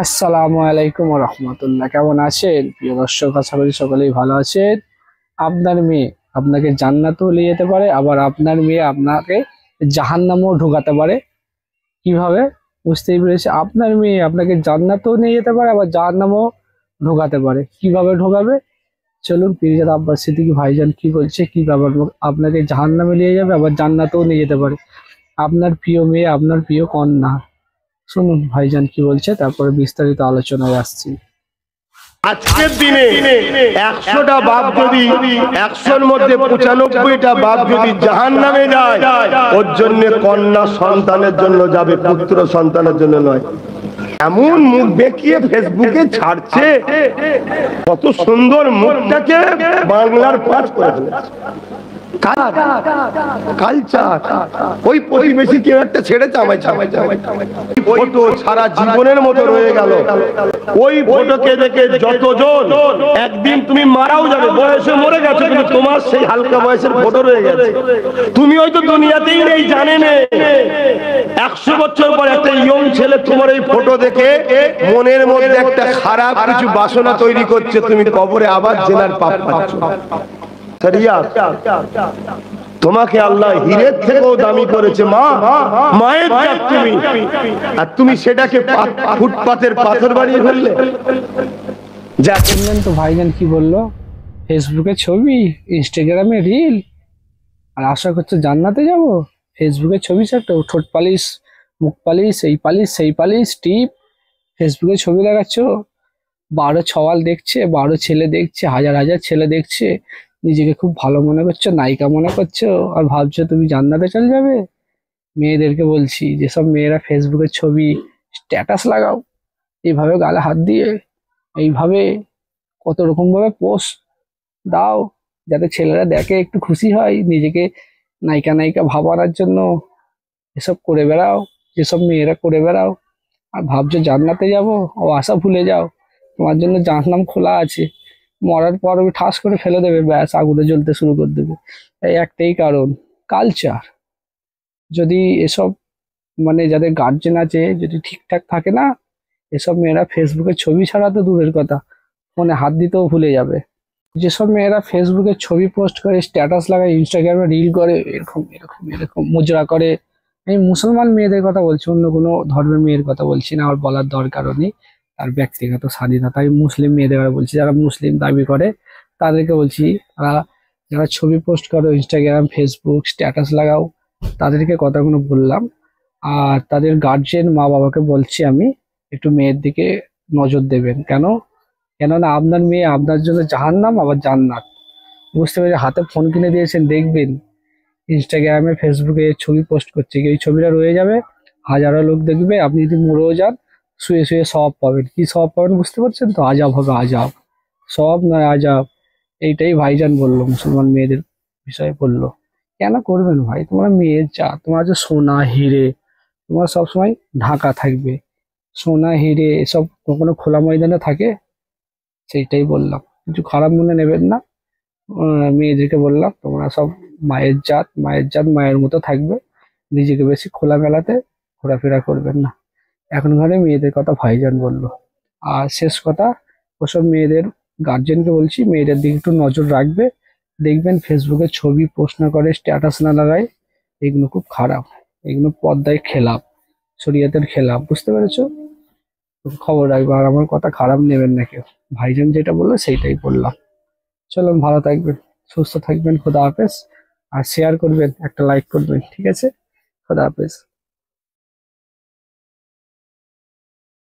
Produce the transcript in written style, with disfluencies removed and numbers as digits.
আসসালামু আলাইকুম ওয়া রাহমাতুল্লাহ। কেমন আছেন প্রিয় দর্শক? আশা করি সকলেই ভালো আছেন। আপনার মেয়ে আপনাকে জান্নাতেও নিয়ে যেতে পারে, আবার আপনার মেয়ে আপনাকে জাহান্নামেও ঢোকাতে পারে। কিভাবে? বুঝতেই পেরেছি। আপনার মেয়ে আপনাকে জান্নাতেও নিয়ে যেতে পারে, আবার জাহান্নামেও ঢোকাতে পারে। কিভাবে ঢোকাবে? চলুন পিরজাদা আব্বাস সিদ্দিকী ভাইজান কি বলছে, কিভাবে আপনাকে জাহান্নামে নিয়ে যাবে, আবার জান্নাতেও নিয়ে যেতে পারে। আপনার প্রিয় মেয়ে, আপনার প্রিয় কন্যা। শুনুন ভাইজান কি বলছে, তারপরে বিস্তারিত আলোচনায় আসছি। আজকের দিনে 100টা বাপ যদি 100-র মধ্যে 95টা বাপ যদি জাহান্নামে যায়, ওর জন্য কন্যা সন্তানের জন্য যাবে, পুত্র সন্তানের জন্য নয়। এমন মুখ দেখিয়ে ফেসবুকে ছাড়ছে, কত সুন্দর মুখটাকে বাংলার পাঠ করে ফেলেছে। কালচার ওই প্রতিবেশী কেউ একটা ছেড়েছে আমায় ফটো সারা জীবনের মতো রয়ে গেল। ওই ফটোকে দেখে যতজন, একদিন তুমি মারাও যাবে, বয়সে মরে গেছো কিন্তু তোমার সেই হালকা বয়সের ফটো রয়ে গেছে। তুমি হয়তো দুনিয়াতেই নেই, জানে না। 100 বছর পর একটা ইয়ং ছেলে তোমার এই ফটো দেখে মনের মধ্যে একটা খারাপ কিছু বাসনা তৈরি করছে, তুমি কবরে আবার জেনার পাপ পাচ্ছ। তোমাকে আল্লাহ হীরের থেকেও দামি করেছে মা, মায়ের জাত তুমি, আর তুমি সেটাকে ফুটপাতের পাথর বানিয়ে ফেললে। যা শুনলেন তো ভাইজান কি বললো, ফেসবুকে ছবি, ইনস্টাগ্রামে রিল, আর আশা করছো জান্নাতে যাব। ফেসবুকে ছবি ছাড়তো, ঠোঁট পালিশ, মুখ পালিশ, এই পালিশ সেই পালিশ, টিপ, ফেসবুকে ছবি লাগাচ্ছ। 12 ছওয়াল দেখছে, 12 ছেলে দেখছে, হাজার হাজার ছেলে দেখছে, নিজেকে খুব ভালো মনে করছো, নায়িকা মনে করছো, আর ভাবছো তুমি জান্নাতে চলে যাবে। মেয়েদেরকে বলছি, যেসব মেয়েরা ফেসবুকের ছবি স্ট্যাটাস লাগাও, এইভাবে গালে হাত দিয়ে, এইভাবে কত রকম ভাবে পোস্ট দাও, যাতে ছেলেরা দেখে একটু খুশি হয়, নিজেকে নায়িকা নায়িকা ভাবানোর জন্য এসব করে বেড়াও, যেসব মেয়েরা করে বেড়াও, আর ভাবছো জান্নাতে যাব, ও আশা ভুলে যাও। তোমার জন্য জাহান্নাম খোলা আছে, মরার পর ওই ঠাস করে ফেলে দেবে, ব্যাস আগুনে জ্বলতে শুরু করে দেবে। এই একটাই কারণ, কালচার। যদি এসব মানে যাদের গার্জেন আছে যদি ঠিকঠাক থাকে না, এসব মেয়েরা ফেসবুকে ছবি ছাড়া তো দূরের কথা, ফোনে হাত দিতেও ভুলে যাবে। যেসব মেয়েরা ফেসবুকে ছবি পোস্ট করে, স্ট্যাটাস লাগায়, ইনস্টাগ্রামে রিল করে, এরকম এরকম এরকম মুজরা করে, আমি মুসলমান মেয়েদের কথা বলছি, অন্য কোনো ধর্মের মেয়ের কথা বলছি না, আমার বলার দরকারও নেই, তার ব্যক্তিগত স্বাধীনতা। আমি মুসলিম মেয়েদের কথা বলছি, যারা মুসলিম দাবি করে তাদেরকে বলছি, তারা যারা ছবি পোস্ট করো, ইনস্টাগ্রাম, ফেসবুক স্ট্যাটাস লাগাও, তাদেরকে কথাগুলো বললাম। আর তাদের গার্জেন মা বাবাকে বলছি আমি, একটু মেয়ের দিকে নজর দেবেন। কেননা আপনার মেয়ে আপনার জন্য জাহান্নাম আবার জান্নাত। বুঝতে পেরে হাতে ফোন কিনে দিয়েছেন, দেখবেন ইনস্টাগ্রামে ফেসবুকে ছবি পোস্ট করছে, এই ছবিটা রয়ে যাবে, হাজারো লোক দেখবে, আপনি যদি মরেও যান শুয়ে শুয়ে সওয়াব পাবেন। কি সওয়াব পাবেন বুঝতে পারছেন তো? আজাব হবে, আজাব। সওয়াব নয়, আজাব। এইটাই ভাইজান বললো, মুসলমান মেয়েদের বিষয়ে বললো। কেন করবেন ভাই? তোমরা মেয়ের জাত, তোমরা যে সোনা হিরে, তোমরা সবসময় ঢাকা থাকবে। সোনা হিরে এসব কখনো খোলা ময়দানে থাকে? সেইটাই বললাম, কিছু খারাপ মনে নেবেন না। মেয়েদেরকে বললাম তোমরা সব মায়ের জাত, মায়ের জাত মায়ের মতো থাকবে, নিজেকে বেশি খোলামেলাতে ঘোরাফেরা করবেন না। এখন ঘরে মেয়েদের কথা ভাইজান বললো। আর শেষ কথা, ওসব মেয়েদের গার্জেনকে বলছি, মেয়েদের দিকে একটু নজর রাখবে। দেখবেন ফেসবুকে ছবি পোস্ট না করে, স্ট্যাটাস না লাগায়, এগুলো খুব খারাপ, এগুলো পর্দায় খেলাপ, শরীয়তের খেলাপ। বুঝতে পেরেছো? খবর রাখবে, আর আমার কথা খারাপ নেবেন না কেউ। ভাইজান যেটা বললো সেইটাই বললাম। চলুন, ভালো থাকবেন, সুস্থ থাকবেন, খোদা হাফেজ। আর শেয়ার করবেন, একটা লাইক করবেন, ঠিক আছে? খোদা হাফেজ।